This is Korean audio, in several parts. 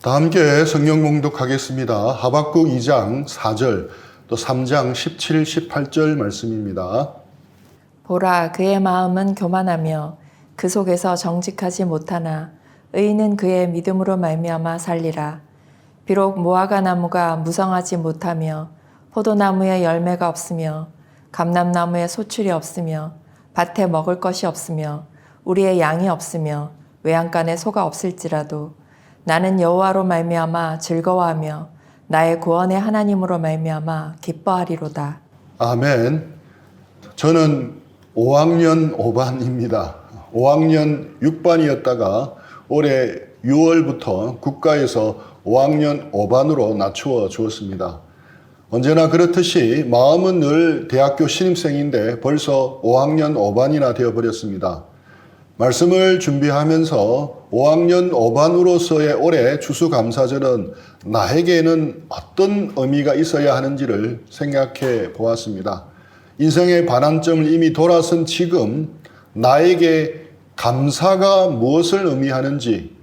다 함께 성경 봉독하겠습니다. 하박국 2장 4절, 또 3장 17, 18절 말씀입니다. 보라, 그의 마음은 교만하며 그 속에서 정직하지 못하나 의인은 그의 믿음으로 말미암아 살리라. 비록 무화과 나무가 무성하지 못하며 포도나무에 열매가 없으며 감람나무에 소출이 없으며 밭에 먹을 것이 없으며 우리의 양이 없으며 외양간에 소가 없을지라도 나는 여호와로 말미암아 즐거워하며 나의 구원의 하나님으로 말미암아 기뻐하리로다. 아멘. 저는 5학년 5반입니다. 5학년 6반이었다가 올해 6월부터 국가에서 5학년 5반으로 낮추어 주었습니다. 언제나 그렇듯이 마음은 늘 대학교 신입생인데 벌써 5학년 5반이나 되어버렸습니다. 말씀을 준비하면서 5학년 5반으로서의 올해 추수감사절은 나에게는 어떤 의미가 있어야 하는지를 생각해 보았습니다. 인생의 반환점을 이미 돌아선 지금 나에게 감사가 무엇을 의미하는지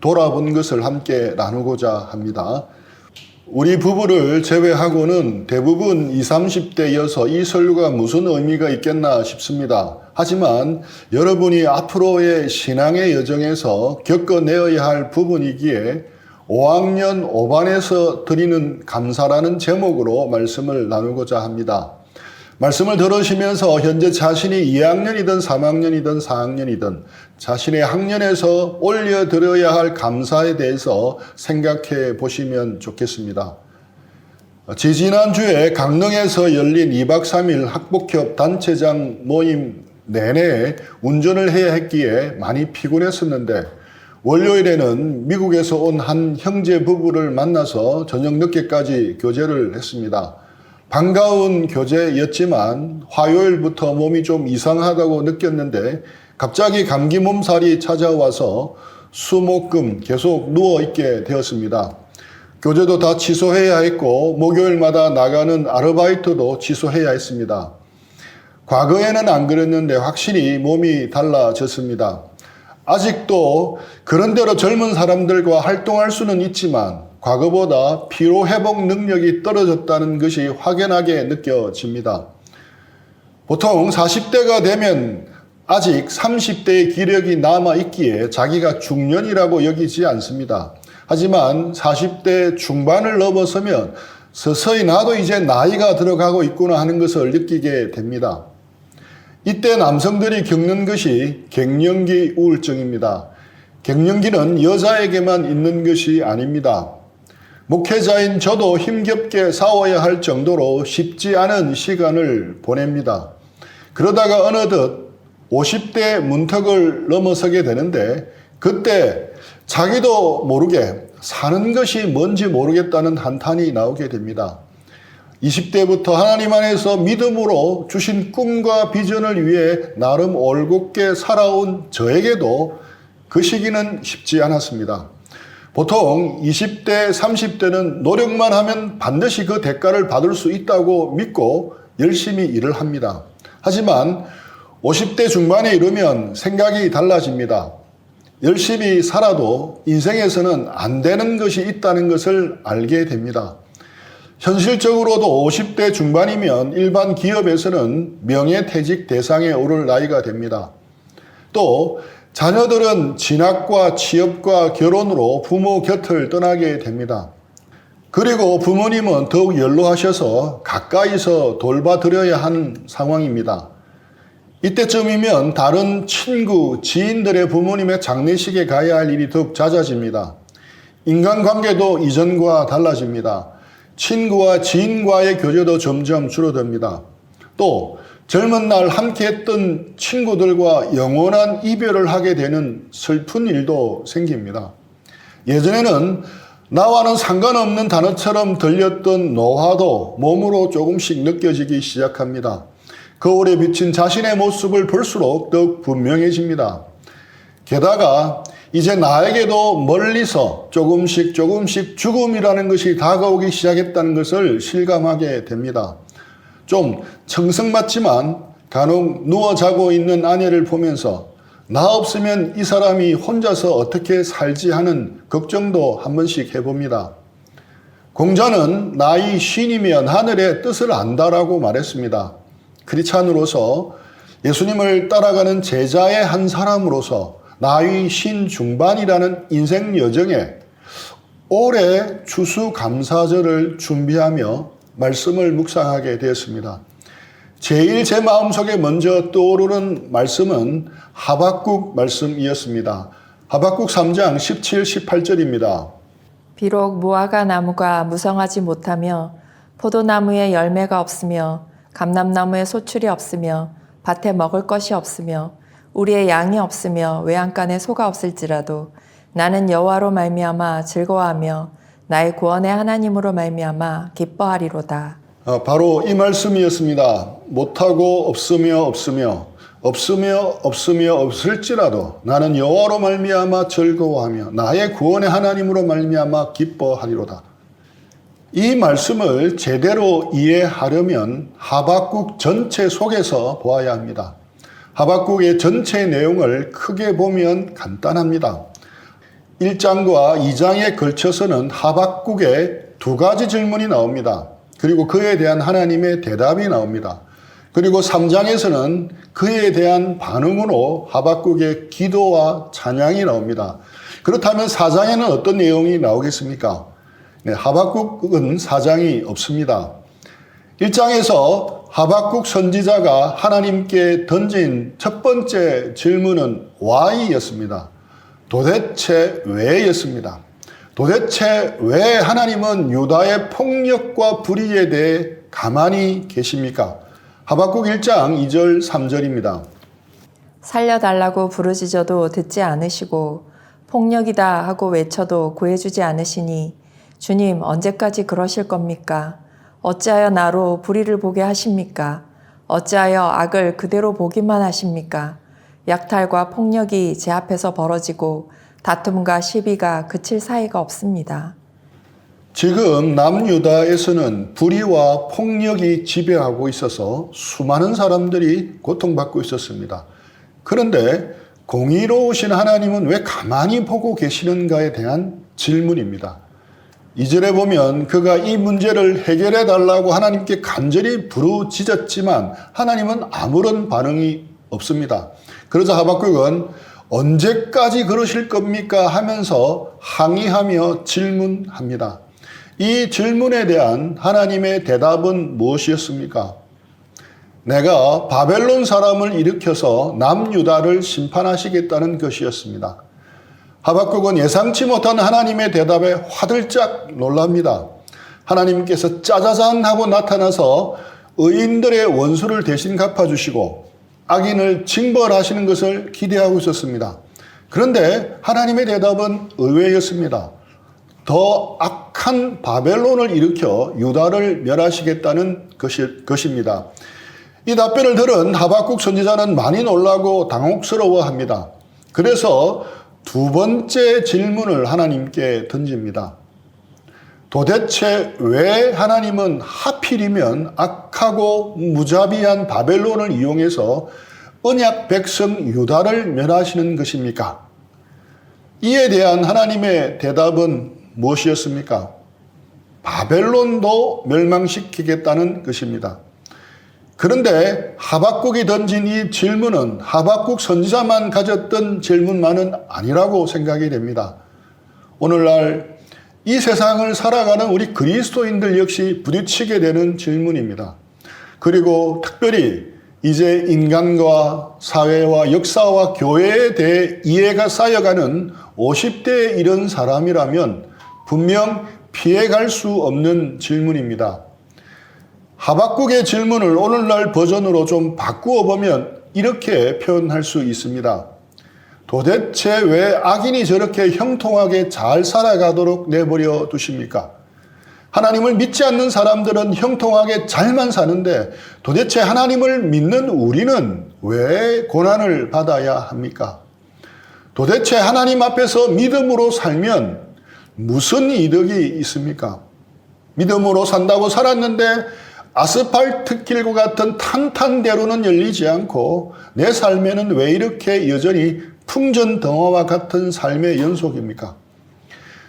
돌아본 것을 함께 나누고자 합니다. 우리 부부를 제외하고는 대부분 20, 30대여서 이 설교가 무슨 의미가 있겠나 싶습니다. 하지만 여러분이 앞으로의 신앙의 여정에서 겪어내어야 할 부분이기에 5학년 5반에서 드리는 감사라는 제목으로 말씀을 나누고자 합니다. 말씀을 들으시면서 현재 자신이 2학년이든 3학년이든 4학년이든 자신의 학년에서 올려드려야 할 감사에 대해서 생각해 보시면 좋겠습니다. 지지난주에 강릉에서 열린 2박 3일 학복협 단체장 모임 내내 운전을 해야 했기에 많이 피곤했었는데 월요일에는 미국에서 온 한 형제 부부를 만나서 저녁 늦게까지 교제를 했습니다. 반가운 교제였지만 화요일부터 몸이 좀 이상하다고 느꼈는데 갑자기 감기 몸살이 찾아와서 수목금 계속 누워있게 되었습니다. 교제도 다 취소해야 했고 목요일마다 나가는 아르바이트도 취소해야 했습니다. 과거에는 안 그랬는데 확실히 몸이 달라졌습니다. 아직도 그런대로 젊은 사람들과 활동할 수는 있지만 과거보다 피로회복 능력이 떨어졌다는 것이 확연하게 느껴집니다. 보통 40대가 되면 아직 30대의 기력이 남아있기에 자기가 중년이라고 여기지 않습니다. 하지만 40대 중반을 넘어서면 서서히 나도 이제 나이가 들어가고 있구나 하는 것을 느끼게 됩니다. 이때 남성들이 겪는 것이 갱년기 우울증입니다. 갱년기는 여자에게만 있는 것이 아닙니다. 목회자인 저도 힘겹게 싸워야 할 정도로 쉽지 않은 시간을 보냅니다. 그러다가 어느덧 50대 문턱을 넘어서게 되는데 그때 자기도 모르게 사는 것이 뭔지 모르겠다는 한탄이 나오게 됩니다. 20대부터 하나님 안에서 믿음으로 주신 꿈과 비전을 위해 나름 올곧게 살아온 저에게도 그 시기는 쉽지 않았습니다. 보통 20대, 30대는 노력만 하면 반드시 그 대가를 받을 수 있다고 믿고 열심히 일을 합니다. 하지만 50대 중반에 이르면 생각이 달라집니다. 열심히 살아도 인생에서는 안 되는 것이 있다는 것을 알게 됩니다. 현실적으로도 50대 중반이면 일반 기업에서는 명예퇴직 대상에 오를 나이가 됩니다. 또 자녀들은 진학과 취업과 결혼으로 부모 곁을 떠나게 됩니다. 그리고 부모님은 더욱 연로하셔서 가까이서 돌봐드려야 하는 상황입니다. 이때쯤이면 다른 친구, 지인들의 부모님의 장례식에 가야 할 일이 더욱 잦아집니다. 인간관계도 이전과 달라집니다. 친구와 지인과의 교제도 점점 줄어듭니다. 또 젊은 날 함께했던 친구들과 영원한 이별을 하게 되는 슬픈 일도 생깁니다. 예전에는 나와는 상관없는 단어처럼 들렸던 노화도 몸으로 조금씩 느껴지기 시작합니다. 거울에 비친 자신의 모습을 볼수록 더욱 분명해집니다. 게다가 이제 나에게도 멀리서 조금씩 죽음이라는 것이 다가오기 시작했다는 것을 실감하게 됩니다. 좀 청승맞지만 간혹 누워 자고 있는 아내를 보면서 나 없으면 이 사람이 혼자서 어떻게 살지 하는 걱정도 한 번씩 해봅니다. 공자는 나이 50이면 하늘의 뜻을 안다라고 말했습니다. 크리스찬으로서 예수님을 따라가는 제자의 한 사람으로서 나이 50 중반이라는 인생 여정에 올해 추수감사절을 준비하며 말씀을 묵상하게 되었습니다. 제일 제 마음속에 먼저 떠오르는 말씀은 하박국 말씀이었습니다. 하박국 3장 17, 18절입니다. 비록 무화과 나무가 무성하지 못하며 포도나무에 열매가 없으며 감람나무에 소출이 없으며 밭에 먹을 것이 없으며 우리의 양이 없으며 외양간에 소가 없을지라도 나는 여호와로 말미암아 즐거워하며 나의 구원의 하나님으로 말미암아 기뻐하리로다. 바로 이 말씀이었습니다. 못하고 없으며 없을지라도 나는 여호와로 말미암아 즐거워하며 나의 구원의 하나님으로 말미암아 기뻐하리로다. 이 말씀을 제대로 이해하려면 하박국 전체 속에서 보아야 합니다. 하박국의 전체 내용을 크게 보면 간단합니다. 1장과 2장에 걸쳐서는 하박국에 두 가지 질문이 나옵니다. 그리고 그에 대한 하나님의 대답이 나옵니다. 그리고 3장에서는 그에 대한 반응으로 하박국의 기도와 찬양이 나옵니다. 그렇다면 4장에는 어떤 내용이 나오겠습니까? 네, 하박국은 4장이 없습니다. 1장에서 하박국 선지자가 하나님께 던진 첫 번째 질문은 why였습니다. 도대체 왜였습니다. 도대체 왜 하나님은 유다의 폭력과 불의에 대해 가만히 계십니까? 하박국 1장 2절 3절입니다. 살려달라고 부르짖어도 듣지 않으시고 폭력이다 하고 외쳐도 구해주지 않으시니 주님 언제까지 그러실 겁니까? 어찌하여 나로 불의를 보게 하십니까? 어찌하여 악을 그대로 보기만 하십니까? 약탈과 폭력이 제 앞에서 벌어지고 다툼과 시비가 그칠 사이가 없습니다. 지금 남유다에서는 불의와 폭력이 지배하고 있어서 수많은 사람들이 고통받고 있었습니다. 그런데 공의로우신 하나님은 왜 가만히 보고 계시는가에 대한 질문입니다. 2절에 보면 그가 이 문제를 해결해 달라고 하나님께 간절히 부르짖었지만 하나님은 아무런 반응이 없습니다. 그러자 하박국은 언제까지 그러실 겁니까 하면서 항의하며 질문합니다. 이 질문에 대한 하나님의 대답은 무엇이었습니까? 내가 바벨론 사람을 일으켜서 남유다를 심판하시겠다는 것이었습니다. 하박국은 예상치 못한 하나님의 대답에 화들짝 놀랍니다. 하나님께서 짜자잔 하고 나타나서 의인들의 원수를 대신 갚아주시고 악인을 징벌하시는 것을 기대하고 있었습니다. 그런데 하나님의 대답은 의외였습니다. 더 악한 바벨론을 일으켜 유다를 멸하시겠다는 것입니다. 이 답변을 들은 하박국 선지자는 많이 놀라고 당혹스러워합니다. 그래서 두 번째 질문을 하나님께 던집니다. 도대체 왜 하나님은 하필이면 악하고 무자비한 바벨론을 이용해서 언약 백성 유다를 멸하시는 것입니까? 이에 대한 하나님의 대답은 무엇이었습니까? 바벨론도 멸망시키겠다는 것입니다. 그런데 하박국이 던진 이 질문은 하박국 선지자만 가졌던 질문만은 아니라고 생각이 됩니다. 오늘날 이 세상을 살아가는 우리 그리스도인들 역시 부딪히게 되는 질문입니다. 그리고 특별히 이제 인간과 사회와 역사와 교회에 대해 이해가 쌓여가는 50대에 이른 사람이라면 분명 피해갈 수 없는 질문입니다. 하박국의 질문을 오늘날 버전으로 좀 바꾸어 보면 이렇게 표현할 수 있습니다. 도대체 왜 악인이 저렇게 형통하게 잘 살아가도록 내버려 두십니까? 하나님을 믿지 않는 사람들은 형통하게 잘만 사는데 도대체 하나님을 믿는 우리는 왜 고난을 받아야 합니까? 도대체 하나님 앞에서 믿음으로 살면 무슨 이득이 있습니까? 믿음으로 산다고 살았는데 아스팔트 길과 같은 탄탄대로는 열리지 않고 내 삶에는 왜 이렇게 여전히 풍전등화와 같은 삶의 연속입니까?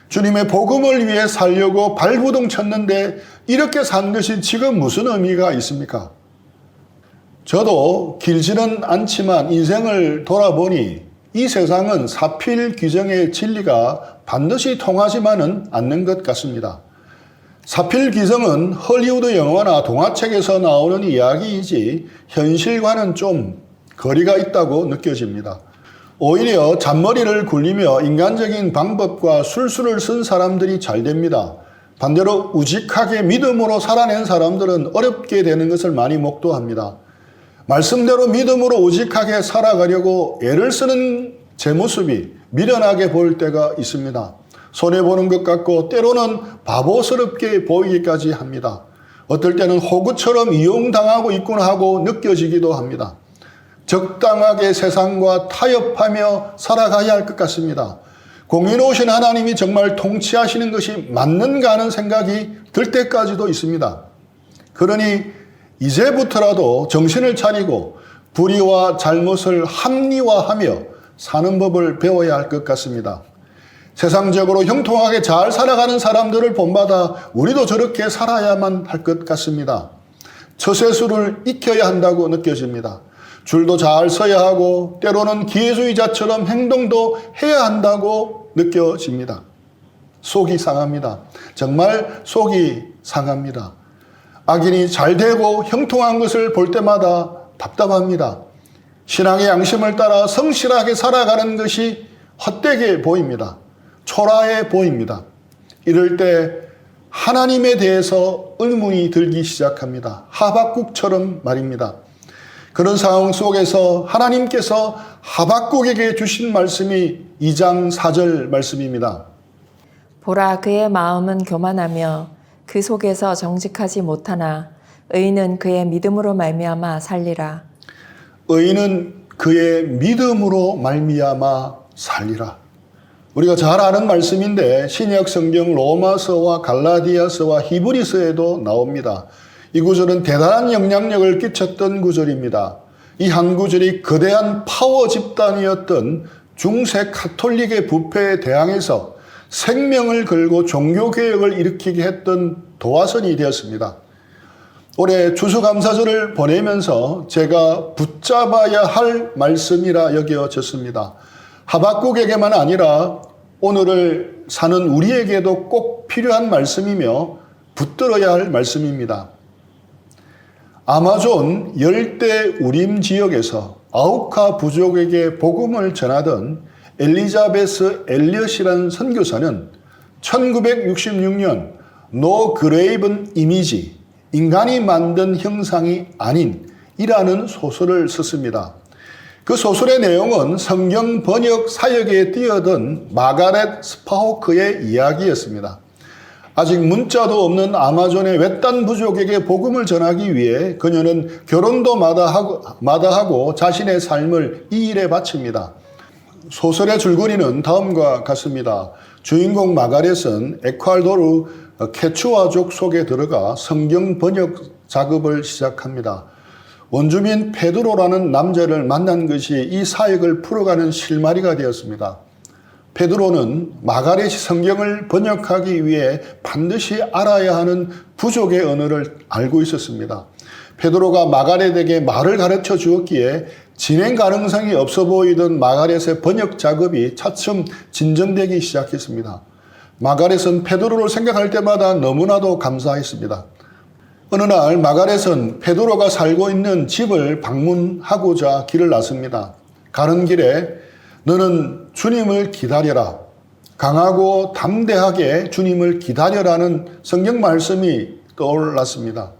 주님의 복음을 위해 살려고 발부둥 쳤는데 이렇게 산 것이 지금 무슨 의미가 있습니까? 저도 길지는 않지만 인생을 돌아보니 이 세상은 사필 규정의 진리가 반드시 통하지만은 않는 것 같습니다. 사필 규정은 헐리우드 영화나 동화책에서 나오는 이야기이지 현실과는 좀 거리가 있다고 느껴집니다. 오히려 잔머리를 굴리며 인간적인 방법과 술수를 쓴 사람들이 잘 됩니다. 반대로 우직하게 믿음으로 살아낸 사람들은 어렵게 되는 것을 많이 목도합니다. 말씀대로 믿음으로 우직하게 살아가려고 애를 쓰는 제 모습이 미련하게 보일 때가 있습니다. 손해보는 것 같고 때로는 바보스럽게 보이기까지 합니다. 어떨 때는 호구처럼 이용당하고 있구나 하고 느껴지기도 합니다. 적당하게 세상과 타협하며 살아가야 할 것 같습니다. 공의로우신 하나님이 정말 통치하시는 것이 맞는가 하는 생각이 들 때까지도 있습니다. 그러니 이제부터라도 정신을 차리고 불의와 잘못을 합리화하며 사는 법을 배워야 할 것 같습니다. 세상적으로 형통하게 잘 살아가는 사람들을 본받아 우리도 저렇게 살아야만 할 것 같습니다. 처세술을 익혀야 한다고 느껴집니다. 줄도 잘 서야 하고 때로는 기회주의자처럼 행동도 해야 한다고 느껴집니다. 속이 상합니다. 정말 속이 상합니다. 악인이 잘 되고 형통한 것을 볼 때마다 답답합니다. 신앙의 양심을 따라 성실하게 살아가는 것이 헛되게 보입니다. 초라해 보입니다. 이럴 때 하나님에 대해서 의문이 들기 시작합니다. 하박국처럼 말입니다. 그런 상황 속에서 하나님께서 하박국에게 주신 말씀이 2장 4절 말씀입니다. 보라, 그의 마음은 교만하며 그 속에서 정직하지 못하나 의인은 그의 믿음으로 말미암아 살리라. 의인은 그의 믿음으로 말미암아 살리라. 우리가 잘 아는 말씀인데 신약 성경 로마서와 갈라디아서와 히브리서에도 나옵니다. 이 구절은 대단한 영향력을 끼쳤던 구절입니다. 이 한 구절이 거대한 파워 집단이었던 중세 카톨릭의 부패에 대항해서 생명을 걸고 종교개혁을 일으키게 했던 도화선이 되었습니다. 올해 추수감사절을 보내면서 제가 붙잡아야 할 말씀이라 여겨졌습니다. 하박국에게만 아니라 오늘을 사는 우리에게도 꼭 필요한 말씀이며 붙들어야 할 말씀입니다. 아마존 열대 우림 지역에서 아우카 부족에게 복음을 전하던 엘리자베스 엘리엇이라는 선교사는 1966년 노 그레이븐 이미지, 인간이 만든 형상이 아닌 이라는 소설을 썼습니다. 그 소설의 내용은 성경 번역 사역에 뛰어든 마가렛 스파호크의 이야기였습니다. 아직 문자도 없는 아마존의 외딴 부족에게 복음을 전하기 위해 그녀는 결혼도 마다하고 자신의 삶을 이 일에 바칩니다. 소설의 줄거리는 다음과 같습니다. 주인공 마가렛은 에콰도르 케추아족 속에 들어가 성경 번역 작업을 시작합니다. 원주민 페드로라는 남자를 만난 것이 이 사역을 풀어가는 실마리가 되었습니다. 페드로는 마가렛이 성경을 번역하기 위해 반드시 알아야 하는 부족의 언어를 알고 있었습니다. 페드로가 마가렛에게 말을 가르쳐 주었기에 진행 가능성이 없어 보이던 마가렛의 번역 작업이 차츰 진전되기 시작했습니다. 마가렛은 페드로를 생각할 때마다 너무나도 감사했습니다. 어느 날 마가렛은 페드로가 살고 있는 집을 방문하고자 길을 나섭니다. 가는 길에 너는 주님을 기다려라. 강하고 담대하게 주님을 기다려라는 성경 말씀이 떠올랐습니다.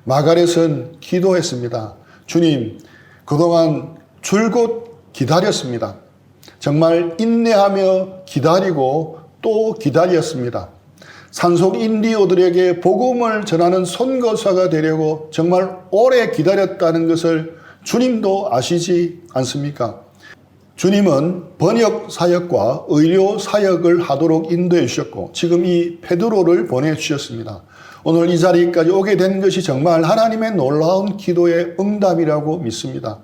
마가렛은 기도했습니다. 주님, 그동안 줄곧 기다렸습니다. 정말 인내하며 기다리고 또 기다렸습니다. 산속 인디오들에게 복음을 전하는 선교사가 되려고 정말 오래 기다렸다는 것을 주님도 아시지 않습니까? 주님은 번역 사역과 의료 사역을 하도록 인도해 주셨고 지금 이 페드로를 보내주셨습니다. 오늘 이 자리까지 오게 된 것이 정말 하나님의 놀라운 기도의 응답이라고 믿습니다.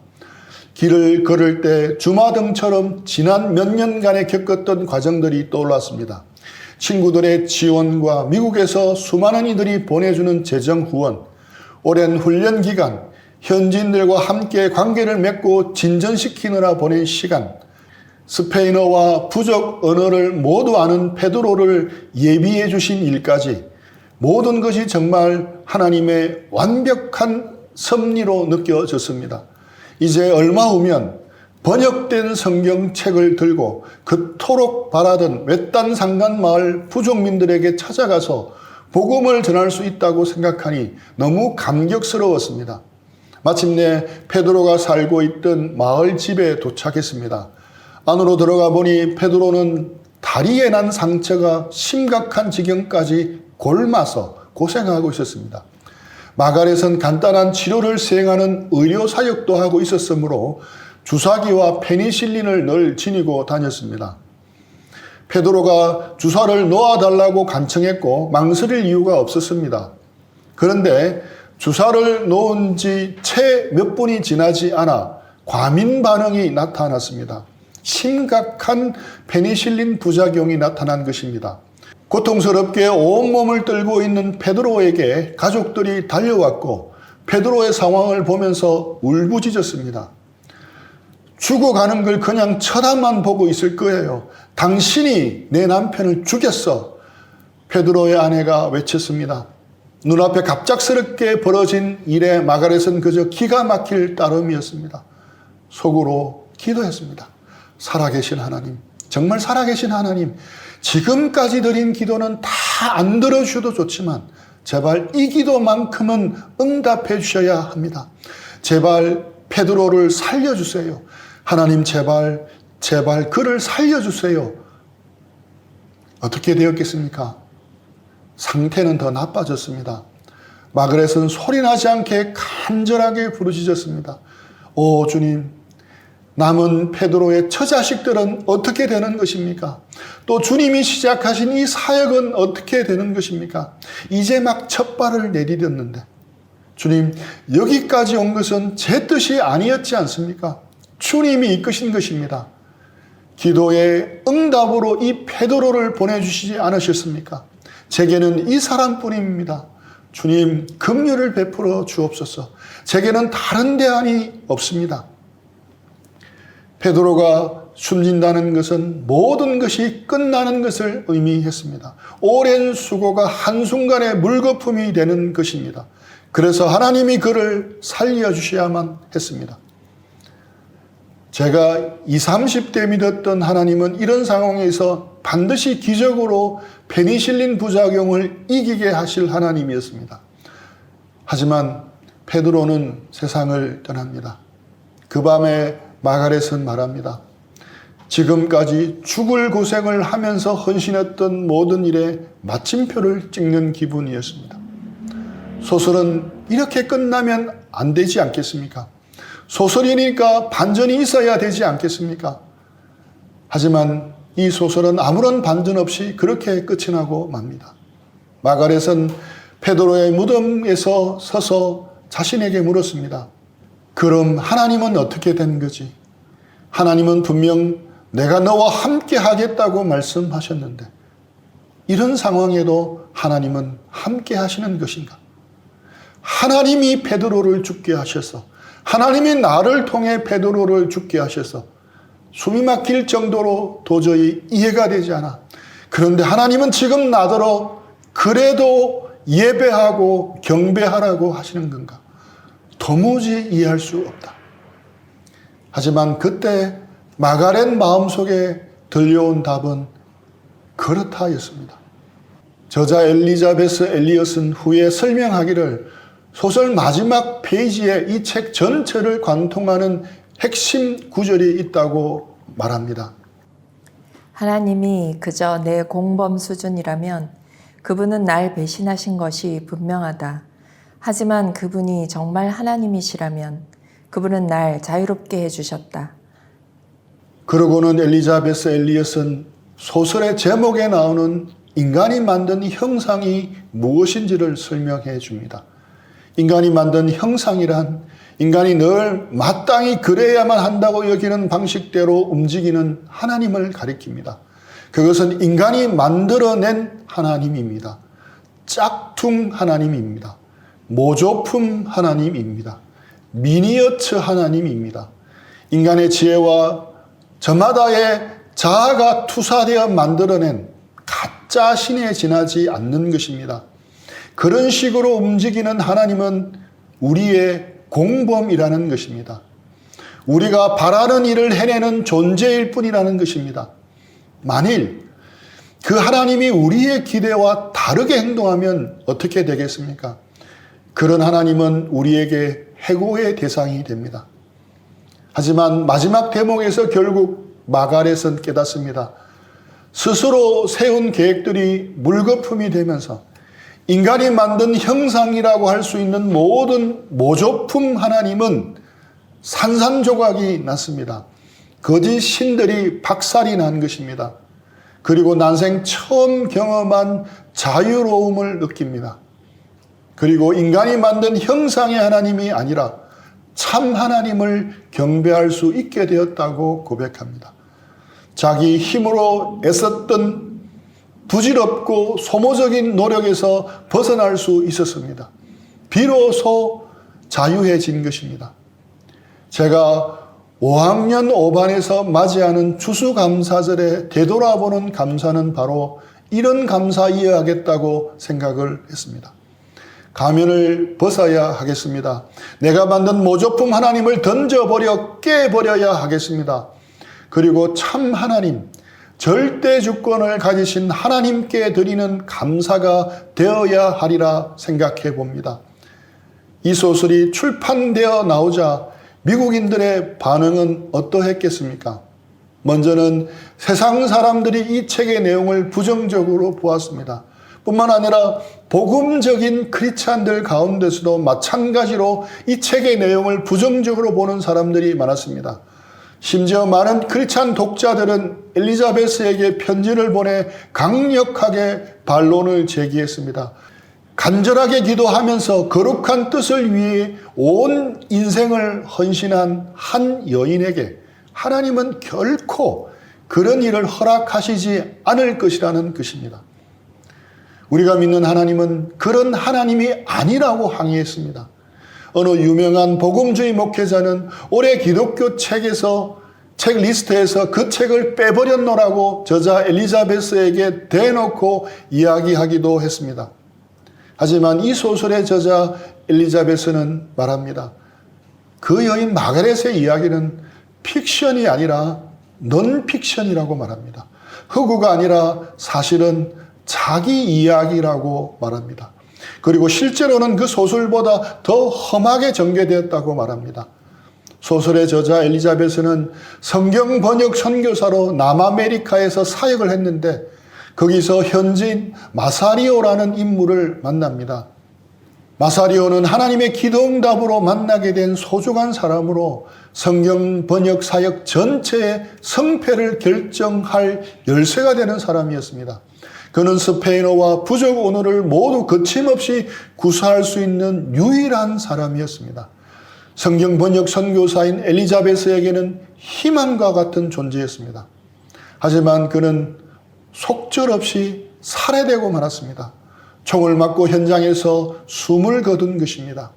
길을 걸을 때 주마등처럼 지난 몇 년간에 겪었던 과정들이 떠올랐습니다. 친구들의 지원과 미국에서 수많은 이들이 보내주는 재정 후원, 오랜 훈련 기간, 현지인들과 함께 관계를 맺고 진전시키느라 보낸 시간, 스페인어와 부족 언어를 모두 아는 베드로를 예비해 주신 일까지 모든 것이 정말 하나님의 완벽한 섭리로 느껴졌습니다. 이제 얼마 후면 번역된 성경책을 들고 그토록 바라던 외딴 산간 마을 부족민들에게 찾아가서 복음을 전할 수 있다고 생각하니 너무 감격스러웠습니다. 마침내 베드로가 살고 있던 마을 집에 도착했습니다. 안으로 들어가 보니 베드로는 다리에 난 상처가 심각한 지경까지 골마서 고생하고 있었습니다. 마가렛은 간단한 치료를 수행하는 의료 사역도 하고 있었으므로 주사기와 페니실린을 늘 지니고 다녔습니다. 베드로가 주사를 놓아달라고 간청했고 망설일 이유가 없었습니다. 그런데 주사를 놓은 지 채 몇 분이 지나지 않아 과민 반응이 나타났습니다. 심각한 페니실린 부작용이 나타난 것입니다. 고통스럽게 온몸을 떨고 있는 베드로에게 가족들이 달려왔고 베드로의 상황을 보면서 울부짖었습니다. 죽어가는 걸 그냥 쳐다만 보고 있을 거예요. 당신이 내 남편을 죽였어. 베드로의 아내가 외쳤습니다. 눈앞에 갑작스럽게 벌어진 일에 마가렛은 그저 기가 막힐 따름이었습니다. 속으로 기도했습니다. 살아계신 하나님, 정말 살아계신 하나님, 지금까지 드린 기도는 다 안 들어주셔도 좋지만 제발 이 기도만큼은 응답해 주셔야 합니다. 제발 베드로를 살려주세요. 하나님 제발 그를 살려주세요. 어떻게 되었겠습니까? 상태는 더 나빠졌습니다. 마그렛은 소리나지 않게 간절하게 부르짖었습니다. 오 주님, 남은 베드로의 처자식들은 어떻게 되는 것입니까? 또 주님이 시작하신 이 사역은 어떻게 되는 것입니까? 이제 막 첫 발을 내디뎠는데 주님, 여기까지 온 것은 제 뜻이 아니었지 않습니까? 주님이 이끄신 것입니다. 기도의 응답으로 이 베드로를 보내주시지 않으셨습니까? 제게는 이 사람뿐입니다. 주님, 긍휼을 베풀어 주옵소서. 제게는 다른 대안이 없습니다. 베드로가 숨진다는 것은 모든 것이 끝나는 것을 의미했습니다. 오랜 수고가 한순간에 물거품이 되는 것입니다. 그래서 하나님이 그를 살려주셔야만 했습니다. 제가 20, 30대 믿었던 하나님은 이런 상황에서 반드시 기적으로 페니실린 부작용을 이기게 하실 하나님이었습니다. 하지만 베드로는 세상을 떠납니다. 그 밤에 마가렛은 말합니다. 지금까지 죽을 고생을 하면서 헌신했던 모든 일에 마침표를 찍는 기분이었습니다. 소설은 이렇게 끝나면 안 되지 않겠습니까? 소설이니까 반전이 있어야 되지 않겠습니까? 하지만 이 소설은 아무런 반전 없이 그렇게 끝이 나고 맙니다. 마가렛은 베드로의 무덤에서 서서 자신에게 물었습니다. 그럼 하나님은 어떻게 된 거지? 하나님은 분명 내가 너와 함께 하겠다고 말씀하셨는데 이런 상황에도 하나님은 함께 하시는 것인가? 하나님이 베드로를 죽게 하셔서 하나님이 나를 통해 베드로를 죽게 하셔서 숨이 막힐 정도로 도저히 이해가 되지 않아. 그런데 하나님은 지금 나더러 그래도 예배하고 경배하라고 하시는 건가? 도무지 이해할 수 없다. 하지만 그때 마가렛 마음속에 들려온 답은 그렇다였습니다. 저자 엘리자베스 엘리엇은 후에 설명하기를 소설 마지막 페이지에 이 책 전체를 관통하는 핵심 구절이 있다고 말합니다. 하나님이 그저 내 공범 수준이라면 그분은 날 배신하신 것이 분명하다. 하지만 그분이 정말 하나님이시라면 그분은 날 자유롭게 해주셨다. 그러고는 엘리자베스 엘리엇은 소설의 제목에 나오는 인간이 만든 형상이 무엇인지를 설명해 줍니다. 인간이 만든 형상이란 인간이 늘 마땅히 그래야만 한다고 여기는 방식대로 움직이는 하나님을 가리킵니다. 그것은 인간이 만들어낸 하나님입니다. 짝퉁 하나님입니다. 모조품 하나님입니다. 미니어처 하나님입니다. 인간의 지혜와 저마다의 자아가 투사되어 만들어낸 가짜 신에 지나지 않는 것입니다. 그런 식으로 움직이는 하나님은 우리의 공범이라는 것입니다. 우리가 바라는 일을 해내는 존재일 뿐이라는 것입니다. 만일 그 하나님이 우리의 기대와 다르게 행동하면 어떻게 되겠습니까? 그런 하나님은 우리에게 해고의 대상이 됩니다. 하지만 마지막 대목에서 결국 마가렛은 깨닫습니다. 스스로 세운 계획들이 물거품이 되면서 인간이 만든 형상이라고 할 수 있는 모든 모조품 하나님은 산산조각이 났습니다. 거짓 신들이 박살이 난 것입니다. 그리고 난생 처음 경험한 자유로움을 느낍니다. 그리고 인간이 만든 형상의 하나님이 아니라 참 하나님을 경배할 수 있게 되었다고 고백합니다. 자기 힘으로 애썼던 부질없고 소모적인 노력에서 벗어날 수 있었습니다. 비로소 자유해진 것입니다. 제가 5학년 5반에서 맞이하는 추수감사절에 되돌아보는 감사는 바로 이런 감사이어야겠다고 생각을 했습니다. 가면을 벗어야 하겠습니다. 내가 만든 모조품 하나님을 던져버려 깨버려야 하겠습니다. 그리고 참 하나님, 절대 주권을 가지신 하나님께 드리는 감사가 되어야 하리라 생각해 봅니다. 이 소설이 출판되어 나오자 미국인들의 반응은 어떠했겠습니까? 먼저는 세상 사람들이 이 책의 내용을 부정적으로 보았습니다. 뿐만 아니라 복음적인 크리스찬들 가운데서도 마찬가지로 이 책의 내용을 부정적으로 보는 사람들이 많았습니다. 심지어 많은 크리스찬 독자들은 엘리자베스에게 편지를 보내 강력하게 반론을 제기했습니다. 간절하게 기도하면서 거룩한 뜻을 위해 온 인생을 헌신한 한 여인에게 하나님은 결코 그런 일을 허락하시지 않을 것이라는 것입니다. 우리가 믿는 하나님은 그런 하나님이 아니라고 항의했습니다. 어느 유명한 복음주의 목회자는 올해 기독교 책 리스트에서 그 책을 빼버렸노라고 저자 엘리자베스에게 대놓고 이야기하기도 했습니다. 하지만 이 소설의 저자 엘리자베스는 말합니다. 그 여인 마가렛의 이야기는 픽션이 아니라 넌픽션이라고 말합니다. 허구가 아니라 사실은 자기 이야기라고 말합니다. 그리고 실제로는 그 소설보다 더 험하게 전개되었다고 말합니다. 소설의 저자 엘리자베스는 성경 번역 선교사로 남아메리카에서 사역을 했는데 거기서 현지인 마사리오라는 인물을 만납니다. 마사리오는 하나님의 기도응답으로 만나게 된 소중한 사람으로 성경 번역 사역 전체의 성패를 결정할 열쇠가 되는 사람이었습니다. 그는 스페인어와 부족 언어를 모두 거침없이 구사할 수 있는 유일한 사람이었습니다. 성경 번역 선교사인 엘리자베스에게는 희망과 같은 존재였습니다. 하지만 그는 속절없이 살해되고 말았습니다. 총을 맞고 현장에서 숨을 거둔 것입니다.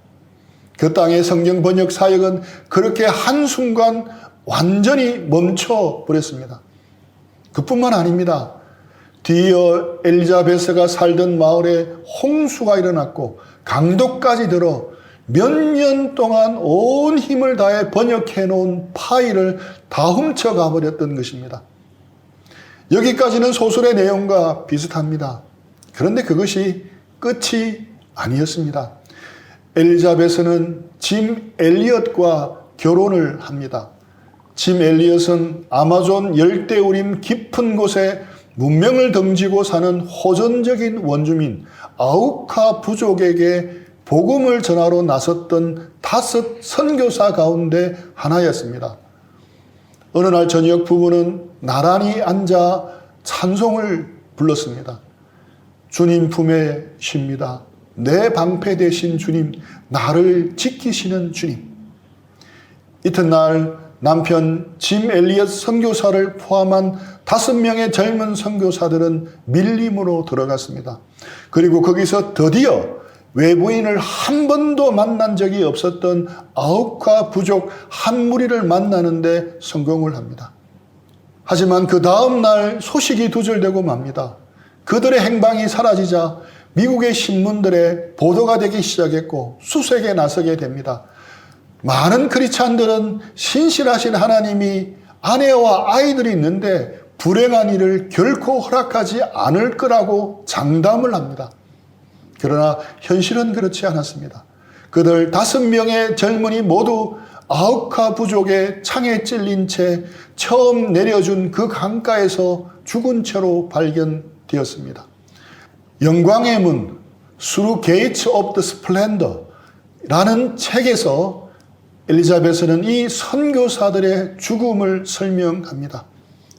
그 땅의 성경 번역 사역은 그렇게 한순간 완전히 멈춰버렸습니다. 그뿐만 아닙니다. 뒤이어 엘리자베스가 살던 마을에 홍수가 일어났고 강도까지 들어 몇 년 동안 온 힘을 다해 번역해 놓은 파일을 다 훔쳐가 버렸던 것입니다. 여기까지는 소설의 내용과 비슷합니다. 그런데 그것이 끝이 아니었습니다. 엘리자베스는 짐 엘리엇과 결혼을 합니다. 짐 엘리엇은 아마존 열대우림 깊은 곳에 문명을 등지고 사는 호전적인 원주민 아우카 부족에게 복음을 전하러 나섰던 5 선교사 가운데 하나였습니다. 어느 날 저녁 부부는 나란히 앉아 찬송을 불렀습니다. 주님 품에 쉽니다. 내 방패 되신 주님, 나를 지키시는 주님. 이튿날 남편 짐 엘리엇 선교사를 포함한 5명의 젊은 선교사들은 밀림으로 들어갔습니다. 그리고 거기서 드디어 외부인을 한 번도 만난 적이 없었던 아우카 부족 한 무리를 만나는데 성공을 합니다. 하지만 그 다음 날 소식이 두절되고 맙니다. 그들의 행방이 사라지자 미국의 신문들에 보도가 되기 시작했고 수색에 나서게 됩니다. 많은 크리스찬들은 신실하신 하나님이 아내와 아이들이 있는데 불행한 일을 결코 허락하지 않을 거라고 장담을 합니다. 그러나 현실은 그렇지 않았습니다. 그들 5명의 젊은이 모두 아우카 부족의 창에 찔린 채 처음 내려준 그 강가에서 죽은 채로 발견되었습니다. 영광의 문, Through Gates of the Splendor 라는 책에서 엘리자베스는 이 선교사들의 죽음을 설명합니다.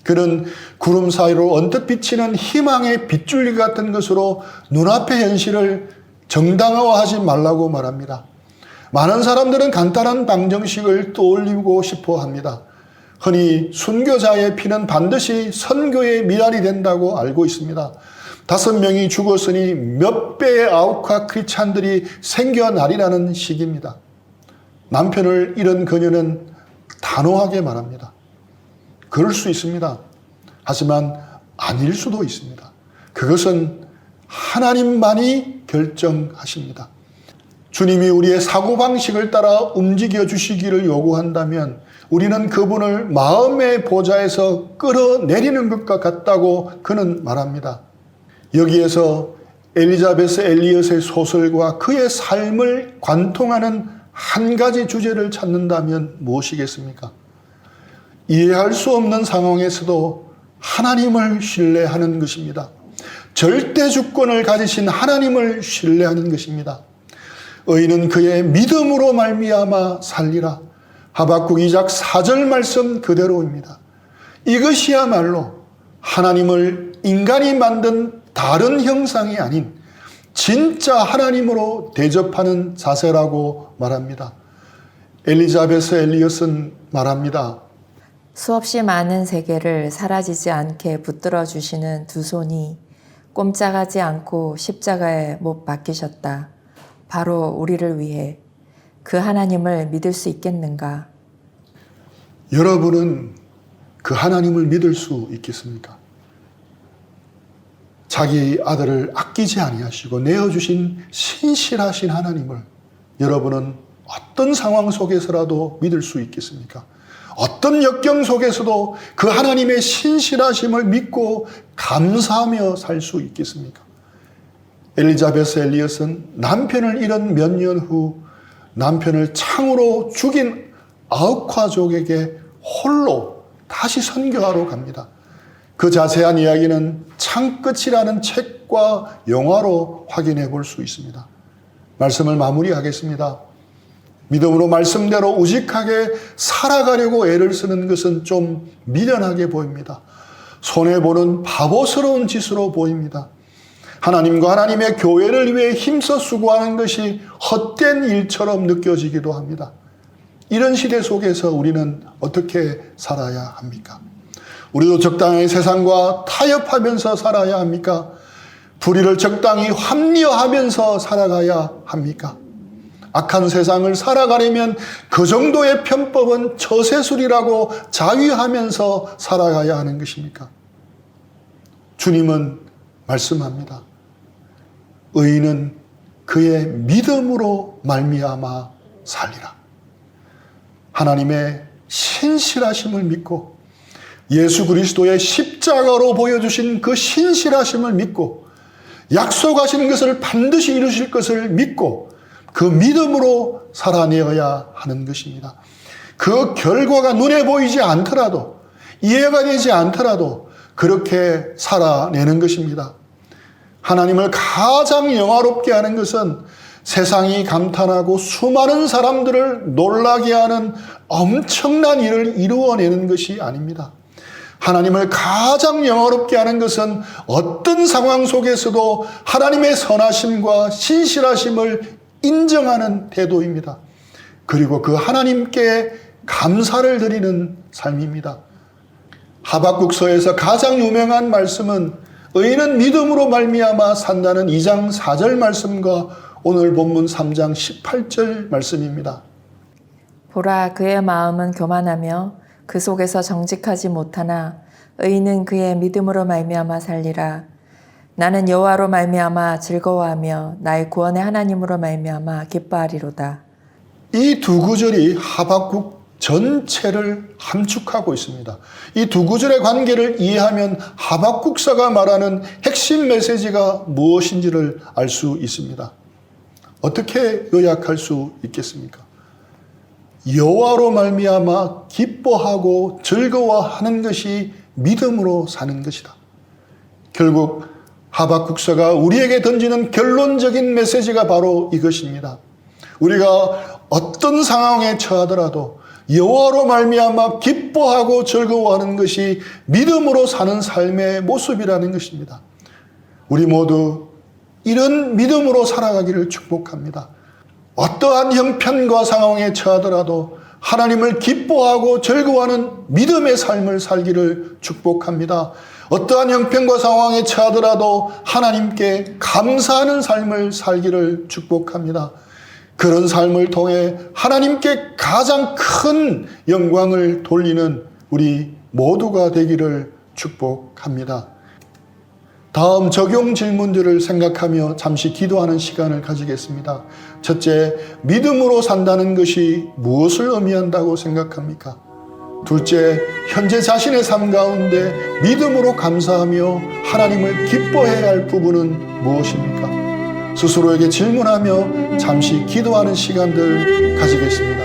그는 구름 사이로 언뜻 비치는 희망의 빗줄기 같은 것으로 눈앞의 현실을 정당화하지 말라고 말합니다. 많은 사람들은 간단한 방정식을 떠올리고 싶어 합니다. 흔히 순교자의 피는 반드시 선교의 미랄이 된다고 알고 있습니다. 5명이 죽었으니 몇 배의 아우카 크리스찬들이 생겨나리라는 식입니다. 남편을 잃은 그녀는 단호하게 말합니다. 그럴 수 있습니다. 하지만 아닐 수도 있습니다. 그것은 하나님만이 결정하십니다. 주님이 우리의 사고방식을 따라 움직여 주시기를 요구한다면 우리는 그분을 마음의 보좌에서 끌어내리는 것과 같다고 그는 말합니다. 여기에서 엘리자베스 엘리엇의 소설과 그의 삶을 관통하는 한 가지 주제를 찾는다면 무엇이겠습니까? 이해할 수 없는 상황에서도 하나님을 신뢰하는 것입니다. 절대 주권을 가지신 하나님을 신뢰하는 것입니다. 의인은 그의 믿음으로 말미암아 살리라. 하박국 2장 4절 말씀 그대로입니다. 이것이야말로 하나님을 인간이 만든 다른 형상이 아닌 진짜 하나님으로 대접하는 자세라고 말합니다. 엘리자베스 엘리엇은 말합니다. 수없이 많은 세계를 사라지지 않게 붙들어 주시는 두 손이 꼼짝하지 않고 십자가에 못 박히셨다. 바로 우리를 위해. 그 하나님을 믿을 수 있겠는가? 여러분은 그 하나님을 믿을 수 있겠습니까? 자기 아들을 아끼지 아니하시고 내어주신 신실하신 하나님을 여러분은 어떤 상황 속에서라도 믿을 수 있겠습니까? 어떤 역경 속에서도 그 하나님의 신실하심을 믿고 감사하며 살 수 있겠습니까? 엘리자베스 엘리엇은 남편을 잃은 몇 년 후 남편을 창으로 죽인 아우카족에게 홀로 다시 선교하러 갑니다. 그 자세한 이야기는 창끝이라는 책과 영화로 확인해 볼 수 있습니다. 말씀을 마무리하겠습니다. 믿음으로 말씀대로 우직하게 살아가려고 애를 쓰는 것은 좀 미련하게 보입니다. 손해보는 바보스러운 짓으로 보입니다. 하나님과 하나님의 교회를 위해 힘써 수고하는 것이 헛된 일처럼 느껴지기도 합니다. 이런 시대 속에서 우리는 어떻게 살아야 합니까? 우리도 적당히 세상과 타협하면서 살아야 합니까? 불의를 적당히 합리화하면서 살아가야 합니까? 악한 세상을 살아가려면 그 정도의 편법은 처세술이라고 자위하면서 살아가야 하는 것입니까? 주님은 말씀합니다. 의인은 그의 믿음으로 말미암아 살리라. 하나님의 신실하심을 믿고 예수 그리스도의 십자가로 보여주신 그 신실하심을 믿고 약속하시는 것을 반드시 이루실 것을 믿고 그 믿음으로 살아내어야 하는 것입니다. 그 결과가 눈에 보이지 않더라도 이해가 되지 않더라도 그렇게 살아내는 것입니다. 하나님을 가장 영화롭게 하는 것은 세상이 감탄하고 수많은 사람들을 놀라게 하는 엄청난 일을 이루어내는 것이 아닙니다. 하나님을 가장 영화롭게 하는 것은 어떤 상황 속에서도 하나님의 선하심과 신실하심을 인정하는 태도입니다. 그리고 그 하나님께 감사를 드리는 삶입니다. 하박국서에서 가장 유명한 말씀은 의인은 믿음으로 말미암아 산다는 2장 4절 말씀과 오늘 본문 3장 18절 말씀입니다. 보라, 그의 마음은 교만하며 그 속에서 정직하지 못하나 의인은 그의 믿음으로 말미암아 살리라. 나는 여호와로 말미암아 즐거워하며 나의 구원의 하나님으로 말미암아 기뻐하리로다. 이 두 구절이 하박국 전체를 함축하고 있습니다. 이 두 구절의 관계를 이해하면 하박국서가 말하는 핵심 메시지가 무엇인지를 알 수 있습니다. 어떻게 요약할 수 있겠습니까? 여호와로 말미암아 기뻐하고 즐거워하는 것이 믿음으로 사는 것이다. 결국 하박국서가 우리에게 던지는 결론적인 메시지가 바로 이것입니다. 우리가 어떤 상황에 처하더라도 여호와로 말미암아 기뻐하고 즐거워하는 것이 믿음으로 사는 삶의 모습이라는 것입니다. 우리 모두 이런 믿음으로 살아가기를 축복합니다. 어떠한 형편과 상황에 처하더라도 하나님을 기뻐하고 즐거워하는 믿음의 삶을 살기를 축복합니다. 어떠한 형편과 상황에 처하더라도 하나님께 감사하는 삶을 살기를 축복합니다. 그런 삶을 통해 하나님께 가장 큰 영광을 돌리는 우리 모두가 되기를 축복합니다. 다음 적용 질문들을 생각하며 잠시 기도하는 시간을 가지겠습니다. 첫째, 믿음으로 산다는 것이 무엇을 의미한다고 생각합니까? 둘째, 현재 자신의 삶 가운데 믿음으로 감사하며 하나님을 기뻐해야 할 부분은 무엇입니까? 스스로에게 질문하며 잠시 기도하는 시간들 가지겠습니다.